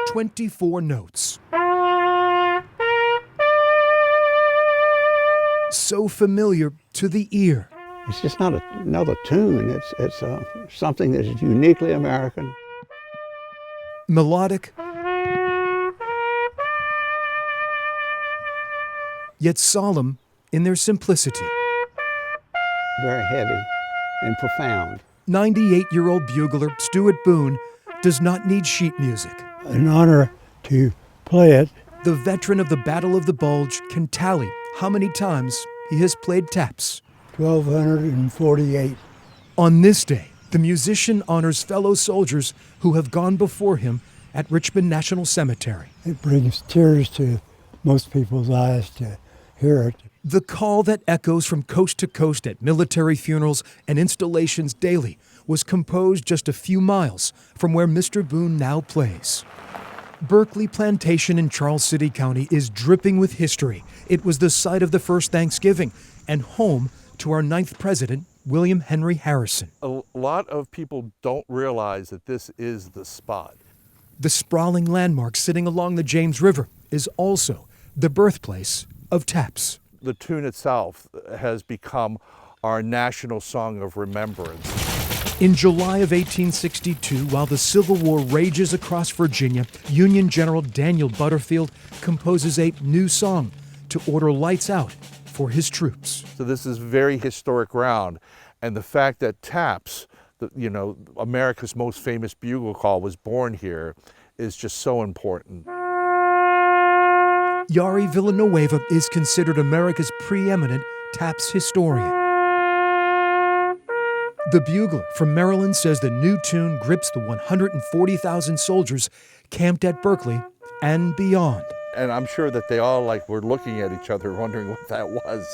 24 notes. So familiar to the ear. It's just not another tune. It's something that is uniquely American. Melodic, yet solemn in their simplicity. Very heavy and profound. 98-year-old bugler Stuart Boone does not need sheet music. An honor to play it. The veteran of the Battle of the Bulge can tally how many times he has played taps. 1,248. On this day, the musician honors fellow soldiers who have gone before him at Richmond National Cemetery. It brings tears to most people's eyes to hear it. The call that echoes from coast to coast at military funerals and installations daily was composed just a few miles from where Mr. Boone now plays. Berkeley Plantation in Charles City County is dripping with history. It was the site of the first Thanksgiving and home to our 9th president, William Henry Harrison. A lot of people don't realize that this is the spot. The sprawling landmark sitting along the James River is also the birthplace of taps. The tune itself has become our national song of remembrance. In July of 1862, while the Civil War rages across Virginia, Union General Daniel Butterfield composes a new song to order lights out for his troops. So this is very historic ground, and the fact that taps, America's most famous bugle call, was born here is just so important. Yari Villanueva is considered America's preeminent taps historian. The bugler from Maryland says the new tune grips the 140,000 soldiers camped at Berkeley and beyond. And I'm sure that they all were looking at each other wondering what that was.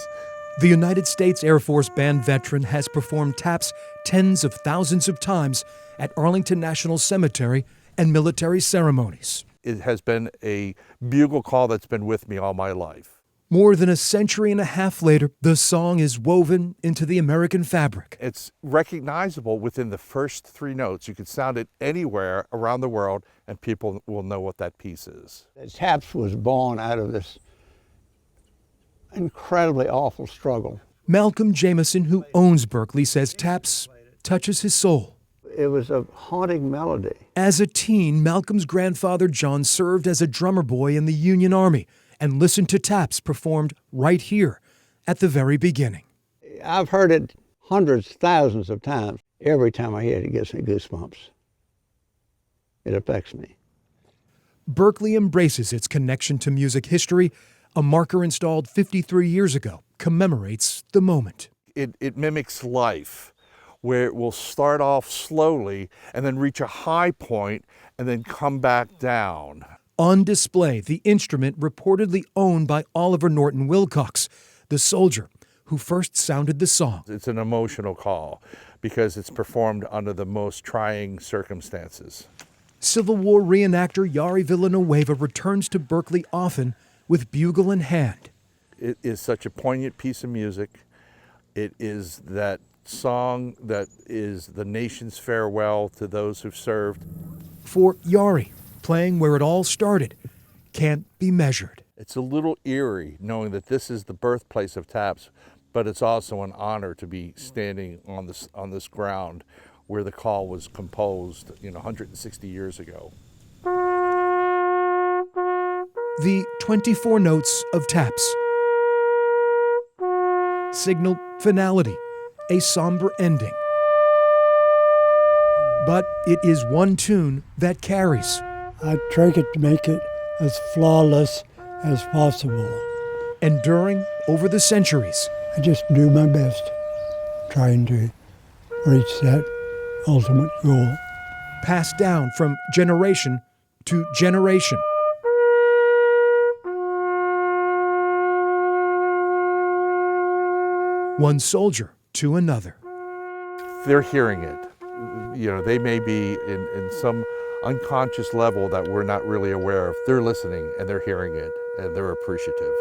The United States Air Force Band veteran has performed taps tens of thousands of times at Arlington National Cemetery and military ceremonies. It has been a bugle call that's been with me all my life. More than a century and a half later, the song is woven into the American fabric. It's recognizable within the first 3 notes. You can sound it anywhere around the world and people will know what that piece is. Taps was born out of this incredibly awful struggle. Malcolm Jameson, who owns Berkeley, says taps touches his soul. It was a haunting melody. As a teen, Malcolm's grandfather John served as a drummer boy in the Union Army and listened to taps performed right here at the very beginning. I've heard it hundreds, thousands of times. Every time I hear it, it gives me goosebumps. It affects me. Berkeley embraces its connection to music history. A marker installed 53 years ago commemorates the moment. It mimics life, where it will start off slowly and then reach a high point and then come back down. On display, the instrument reportedly owned by Oliver Norton Wilcox, the soldier who first sounded the song. It's an emotional call because it's performed under the most trying circumstances. Civil War reenactor Yari Villanueva returns to Berkeley often with bugle in hand. It is such a poignant piece of music. It is that song that is the nation's farewell to those who've served. For Yari, playing where it all started can't be measured. It's a little eerie knowing that this is the birthplace of taps, but it's also an honor to be standing on this ground where the call was composed 160 years ago. The 24 notes of taps signal finality, a somber ending. But it is one tune that carries. I try to make it as flawless as possible. Enduring over the centuries. I just do my best trying to reach that ultimate goal. Passed down from generation to generation. One soldier to another. They're hearing it. They may be in some unconscious level that we're not really aware of. They're listening and they're hearing it and they're appreciative.